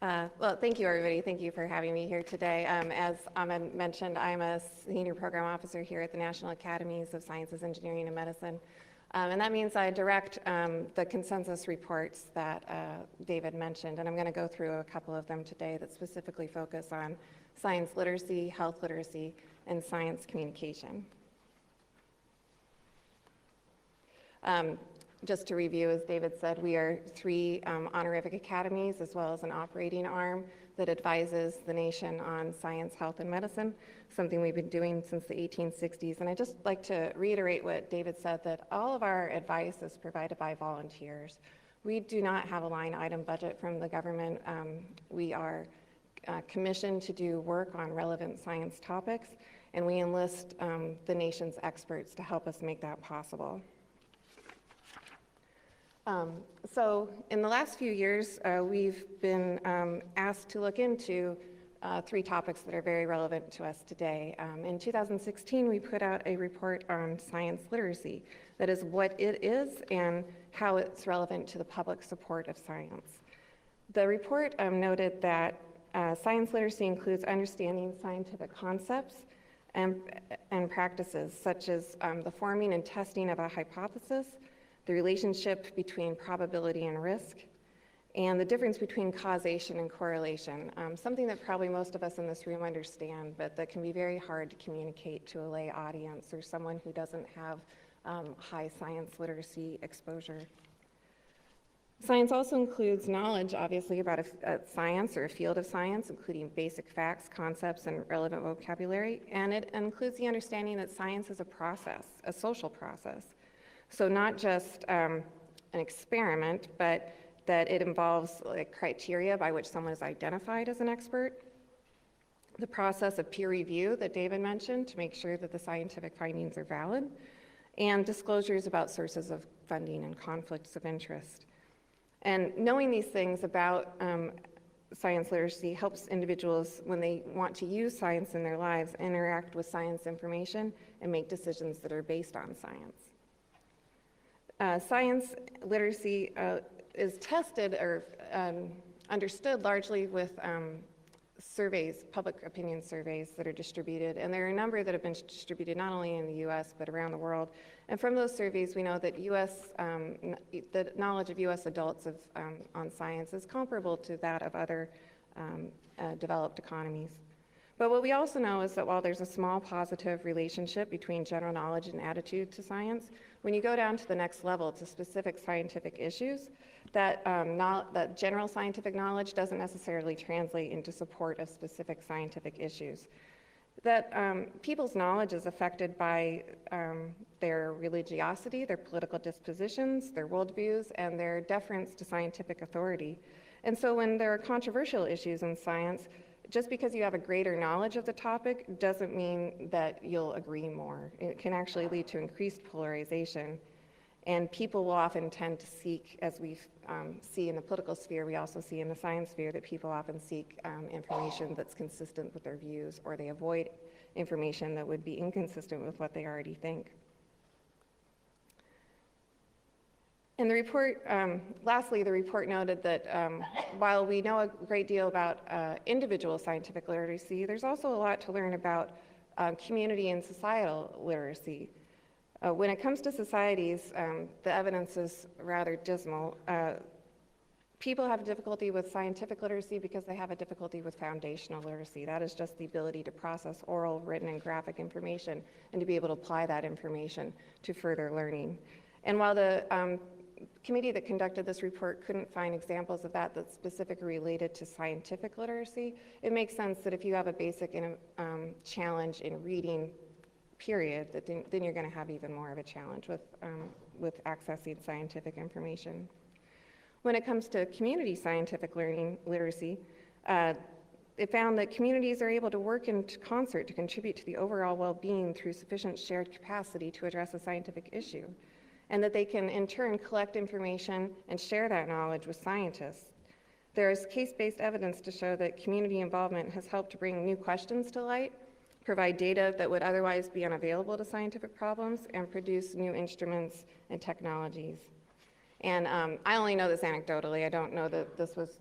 Well, thank you, everybody. Thank you for having me here today. As Ahmed mentioned, I'm a senior program officer here at the National Academies of Sciences, Engineering, and Medicine. And that means I direct the consensus reports that David mentioned, and I'm going to go through a couple of them today that specifically focus on science literacy, health literacy, and science communication. Just to review, as David said, we are 3 honorific academies as well as an operating arm that advises the nation on science, health, and medicine, something we've been doing since the 1860s. And I'd just like to reiterate what David said, that all of our advice is provided by volunteers. We do not have a line item budget from the government. We are commissioned to do work on relevant science topics, and we enlist the nation's experts to help us make that possible. So in the last few years, we've been asked to look into 3 topics that are very relevant to us today. In 2016, we put out a report on science literacy, that is what it is and how it's relevant to the public support of science. The report noted that science literacy includes understanding scientific concepts and practices, such as the forming and testing of a hypothesis, the relationship between probability and risk, and the difference between causation and correlation, something that probably most of us in this room understand, but that can be very hard to communicate to a lay audience or someone who doesn't have high science literacy exposure. Science also includes knowledge, obviously, about a science or a field of science, including basic facts, concepts, and relevant vocabulary, and it includes the understanding that science is a process, a social process. So not just an experiment, but that it involves criteria by which someone is identified as an expert, the process of peer review that David mentioned to make sure that the scientific findings are valid, and disclosures about sources of funding and conflicts of interest. And knowing these things about science literacy helps individuals, when they want to use science in their lives, interact with science information and make decisions that are based on science. Science literacy is tested or understood largely with surveys, public opinion surveys that are distributed, and there are a number that have been distributed not only in the US but around the world. And from those surveys, we know that the knowledge of US adults on science is comparable to that of other developed economies. But what we also know is that while there's a small positive relationship between general knowledge and attitude to science, when you go down to the next level, to specific scientific issues, that general scientific knowledge doesn't necessarily translate into support of specific scientific issues. That people's knowledge is affected by their religiosity, their political dispositions, their worldviews, and their deference to scientific authority. And so when there are controversial issues in science, just because you have a greater knowledge of the topic doesn't mean that you'll agree more. It can actually lead to increased polarization. And people will often tend to seek, as we see in the political sphere, we also see in the science sphere, that people often seek information that's consistent with their views, or they avoid information that would be inconsistent with what they already think. And the report, lastly, the report noted that while we know a great deal about individual scientific literacy, there's also a lot to learn about community and societal literacy. When it comes to societies, the evidence is rather dismal. People have difficulty with scientific literacy because they have a difficulty with foundational literacy. That is just the ability to process oral, written, and graphic information and to be able to apply that information to further learning. And while the committee that conducted this report couldn't find examples of that that's specifically related to scientific literacy, it makes sense that if you have a basic challenge in reading, period, then you're going to have even more of a challenge with accessing scientific information. When it comes to community scientific literacy, it found that communities are able to work in concert to contribute to the overall well-being through sufficient shared capacity to address a scientific issue, and that they can in turn collect information and share that knowledge with scientists. There is case-based evidence to show that community involvement has helped to bring new questions to light, provide data that would otherwise be unavailable to scientific problems, and produce new instruments and technologies. And I only know this anecdotally. I don't know that this was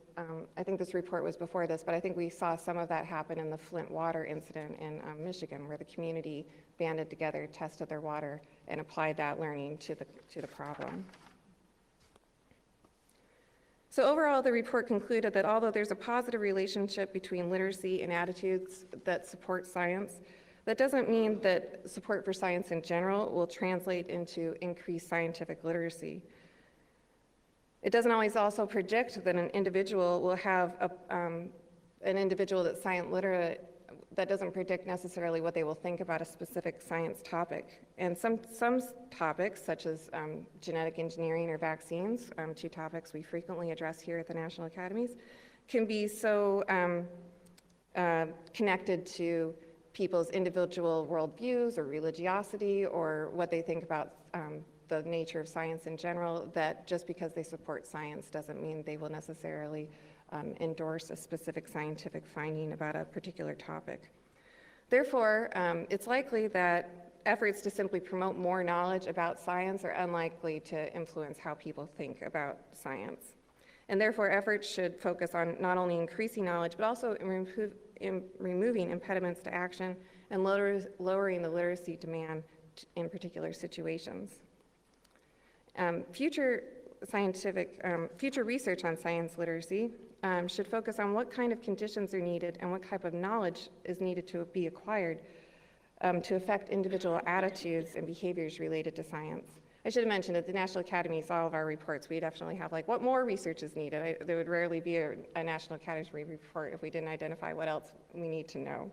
I think this report was before this, but I think we saw some of that happen in the Flint water incident in Michigan, where the community banded together, tested their water, and applied that learning to the problem. So overall, the report concluded that although there's a positive relationship between literacy and attitudes that support science, that doesn't mean that support for science in general will translate into increased scientific literacy. It doesn't always also predict that an individual will have an individual that's science literate. That doesn't predict necessarily what they will think about a specific science topic. And some topics, such as genetic engineering or vaccines, two topics we frequently address here at the National Academies, can be so connected to people's individual worldviews or religiosity or what they think about the nature of science in general, that just because they support science doesn't mean they will necessarily endorse a specific scientific finding about a particular topic. Therefore, it's likely that efforts to simply promote more knowledge about science are unlikely to influence how people think about science. And therefore, efforts should focus on not only increasing knowledge, but also removing impediments to action and lowering the literacy demand in particular situations. Future research on science literacy should focus on what kind of conditions are needed and what type of knowledge is needed to be acquired to affect individual attitudes and behaviors related to science. I should have mentioned at the National Academies, all of our reports, we definitely have like, what more research is needed? There would rarely be a National Academy report if we didn't identify what else we need to know.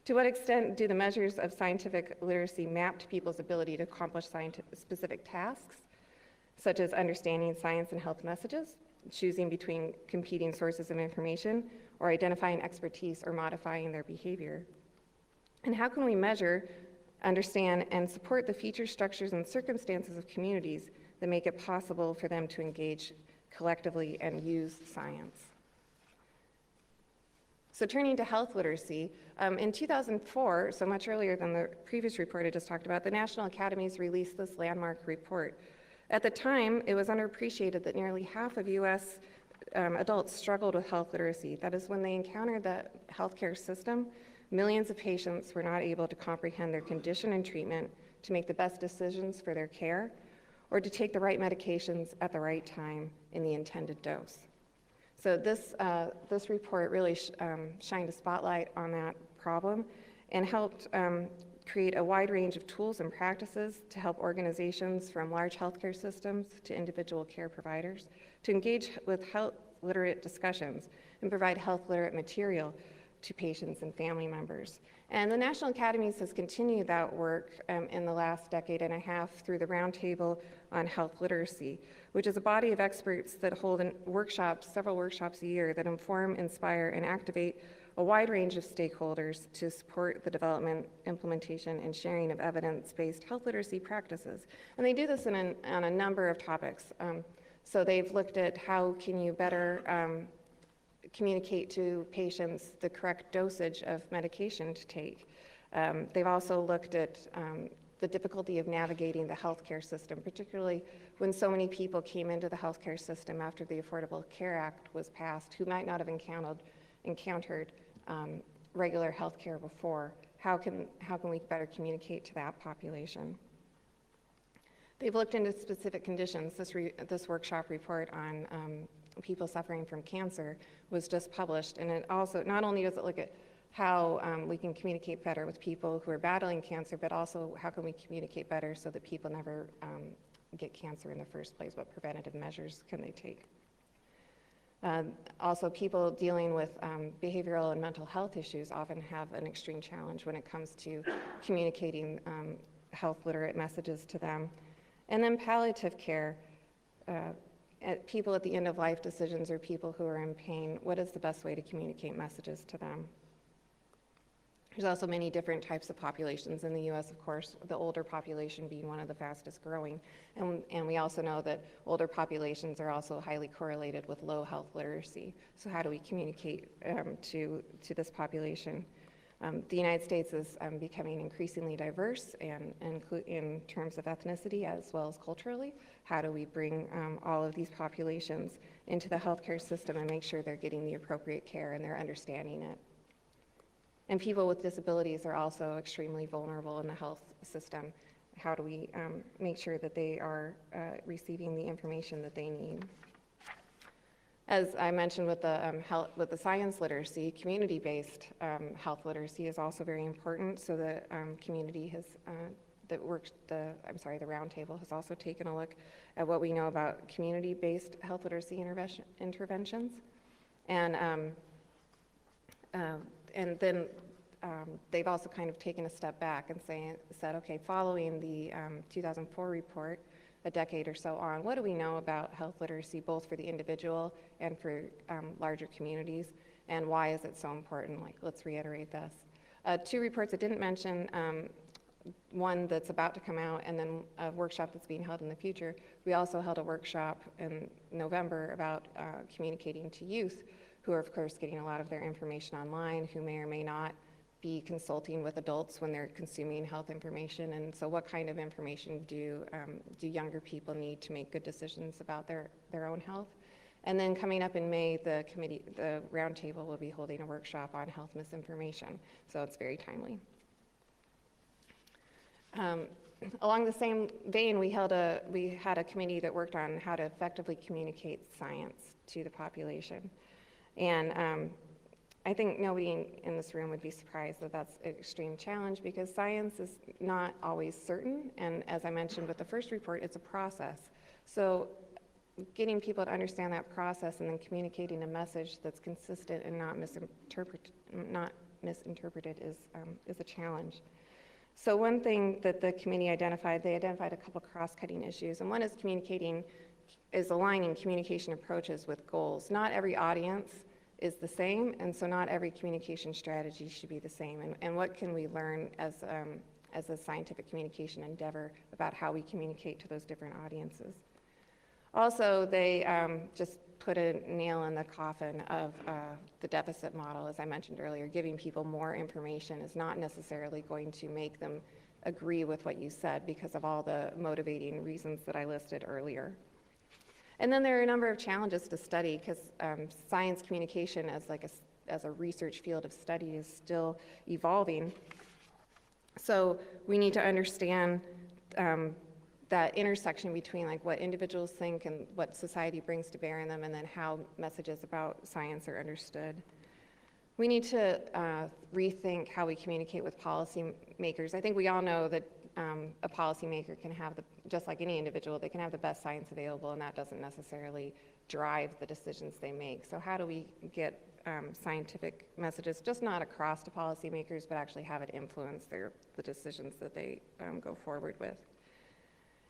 To what extent do the measures of scientific literacy map to people's ability to accomplish specific tasks, such as understanding science and health messages, choosing between competing sources of information, or identifying expertise or modifying their behavior? And how can we measure, understand, and support the feature, structures, and circumstances of communities that make it possible for them to engage collectively and use science? So turning to health literacy, in 2004, so much earlier than the previous report I just talked about, the National Academies released this landmark report. At the time, it was underappreciated that nearly half of US adults struggled with health literacy. That is, when they encountered the healthcare system, millions of patients were not able to comprehend their condition and treatment, to make the best decisions for their care, or to take the right medications at the right time in the intended dose. So this report really shined a spotlight on that problem and helped create a wide range of tools and practices to help organizations from large healthcare systems to individual care providers to engage with health literate discussions and provide health literate material to patients and family members. And the National Academies has continued that work in the last decade and a half through the Roundtable on Health Literacy, which is a body of experts that hold several workshops a year that inform, inspire, and activate a wide range of stakeholders to support the development, implementation, and sharing of evidence-based health literacy practices. And they do this on a number of topics. So they've looked at how can you better communicate to patients the correct dosage of medication to take. They've also looked at the difficulty of navigating the healthcare system, particularly when so many people came into the healthcare system after the Affordable Care Act was passed who might not have encountered regular healthcare before. How can we better communicate to that population? They've looked into specific conditions. This workshop report on people suffering from cancer was just published, and it also, not only does it look at how we can communicate better with people who are battling cancer, but also how can we communicate better so that people never get cancer in the first place? What preventative measures can they take? Also, people dealing with behavioral and mental health issues often have an extreme challenge when it comes to communicating health literate messages to them. And then palliative care, people at the end of life decisions or people who are in pain, what is the best way to communicate messages to them? There's also many different types of populations in the US, of course, the older population being one of the fastest growing. And we also know that older populations are also highly correlated with low health literacy. So how do we communicate to this population? The United States is becoming increasingly diverse and in terms of ethnicity as well as culturally. How do we bring all of these populations into the healthcare system and make sure they're getting the appropriate care and they're understanding it? And people with disabilities are also extremely vulnerable in the health system. How do we make sure that they are receiving the information that they need? As I mentioned with the science literacy, community-based health literacy is also very important. So the community has the roundtable has also taken a look at what we know about community-based health literacy interventions, and then they've also kind of taken a step back and said, okay, following the 2004 report, a decade or so on, what do we know about health literacy, both for the individual and for larger communities, and why is it so important? Like, let's reiterate this. Two reports I didn't mention, one that's about to come out, and then a workshop that's being held in the future. We also held a workshop in November about communicating to youth, who are, of course, getting a lot of their information online, who may or may not be consulting with adults when they're consuming health information. And so what kind of information do younger people need to make good decisions about their own health? And then coming up in May, the roundtable will be holding a workshop on health misinformation. So it's very timely. Along the same vein, we had a committee that worked on how to effectively communicate science to the population. And I think nobody in this room would be surprised that that's an extreme challenge, because science is not always certain, and as I mentioned with the first report, it's a process. So getting people to understand that process and then communicating a message that's consistent and not misinterpreted is a challenge. So one thing that the committee identified, they identified a couple cross-cutting issues, and one is aligning communication approaches with goals. Not every audience is the same, and so not every communication strategy should be the same. And what can we learn as a scientific communication endeavor about how we communicate to those different audiences? Also, they just put a nail in the coffin of the deficit model, as I mentioned earlier. Giving people more information is not necessarily going to make them agree with what you said because of all the motivating reasons that I listed earlier. And then there are a number of challenges to study, because science communication as a research field of study is still evolving. So we need to understand that intersection between like what individuals think and what society brings to bear in them, and then how messages about science are understood. We need to rethink how we communicate with policymakers. I think we all know that a policymaker can have, just like any individual, they can have the best science available, and that doesn't necessarily drive the decisions they make. So how do we get scientific messages, just not across to policymakers, but actually have it influence the decisions that they go forward with?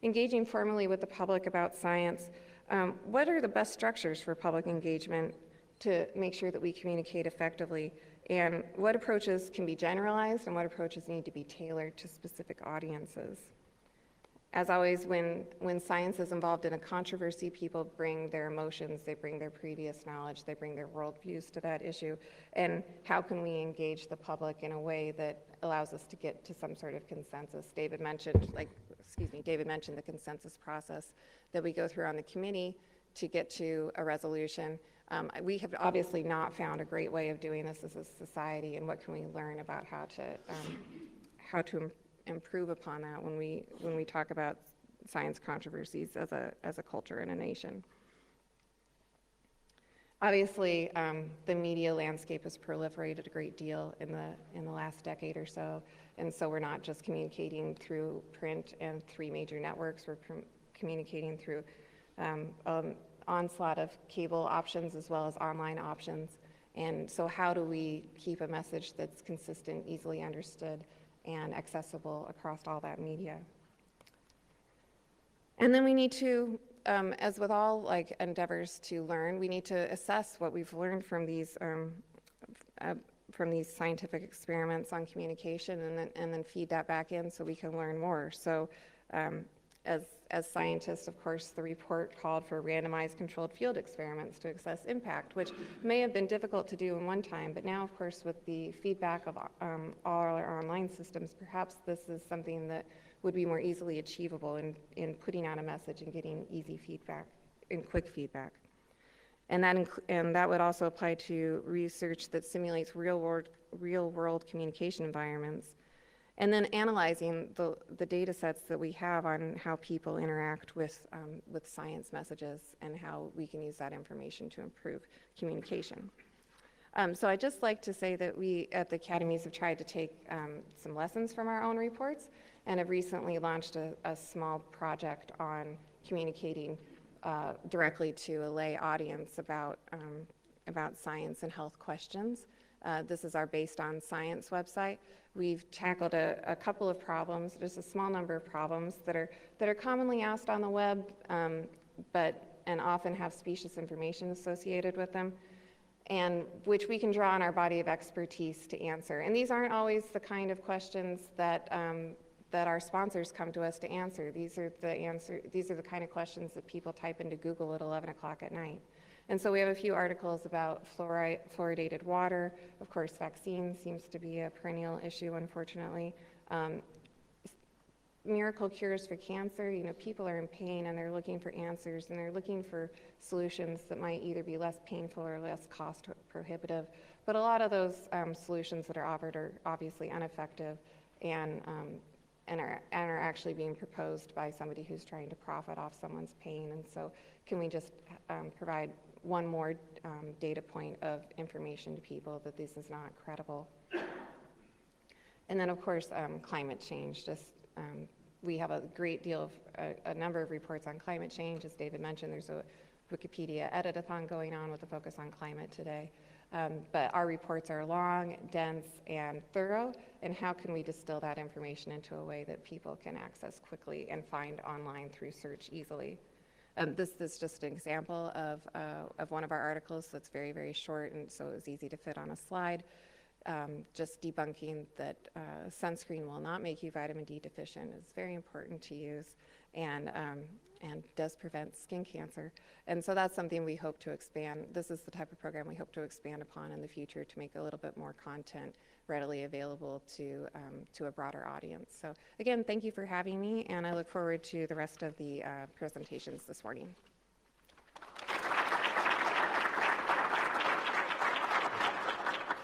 Engaging formally with the public about science. What are the best structures for public engagement to make sure that we communicate effectively? And what approaches can be generalized and what approaches need to be tailored to specific audiences? As always, when science is involved in a controversy, people bring their emotions, they bring their previous knowledge, they bring their worldviews to that issue. And how can we engage the public in a way that allows us to get to some sort of consensus? David mentioned the consensus process that we go through on the committee to get to a resolution. We have obviously not found a great way of doing this as a society, and what can we learn about how to improve upon that when we talk about science controversies as a culture and a nation. Obviously, the media landscape has proliferated a great deal in the last decade or so, and so we're not just communicating through print and 3 major networks. We're communicating through onslaught of cable options as well as online options. And so how do we keep a message that's consistent, easily understood, and accessible across all that media? And then we need to, as with all endeavors to learn, we need to assess what we've learned from these scientific experiments on communication, and then feed that back in so we can learn more. So as scientists, of course, the report called for randomized controlled field experiments to assess impact, which may have been difficult to do in one time, but now, of course, with the feedback of all our online systems, perhaps this is something that would be more easily achievable in putting out a message and getting easy feedback and quick feedback. And that would also apply to research that simulates real-world communication environments. And then analyzing the data sets that we have on how people interact with science messages and how we can use that information to improve communication. So I'd just like to say that we at the Academies have tried to take some lessons from our own reports and have recently launched a small project on communicating directly to a lay audience about science and health questions. This is our Based on Science website. We've tackled a couple of problems, just a small number of problems that are commonly asked on the web, and often have specious information associated with them, and which we can draw on our body of expertise to answer. And these aren't always the kind of questions that our sponsors come to us to answer. These are the kind of questions that people type into Google at 11 o'clock at night. And so we have a few articles about fluoridated water. Of course, vaccines seems to be a perennial issue, unfortunately. Miracle cures for cancer. You know, people are in pain and they're looking for answers and they're looking for solutions that might either be less painful or less cost prohibitive. But a lot of those solutions that are offered are obviously ineffective and are actually being proposed by somebody who's trying to profit off someone's pain. And so can we just provide one more data point of information to people that this is not credible? And then, of course, climate change. We have a great deal of, a number of reports on climate change. As David mentioned, there's a Wikipedia edit-a-thon going on with a focus on climate today. But our reports are long, dense, and thorough, and how can we distill that information into a way that people can access quickly and find online through search easily? This is just an example of one of our articles that's very, very short, and so it was easy to fit on a slide, just debunking that sunscreen will not make you vitamin D deficient. It's very important to use, and does prevent skin cancer. And so that's something we hope to expand. This is the type of program we hope to expand upon in the future to make a little bit more content readily available to a broader audience. So again, thank you for having me, and I look forward to the rest of the presentations this morning.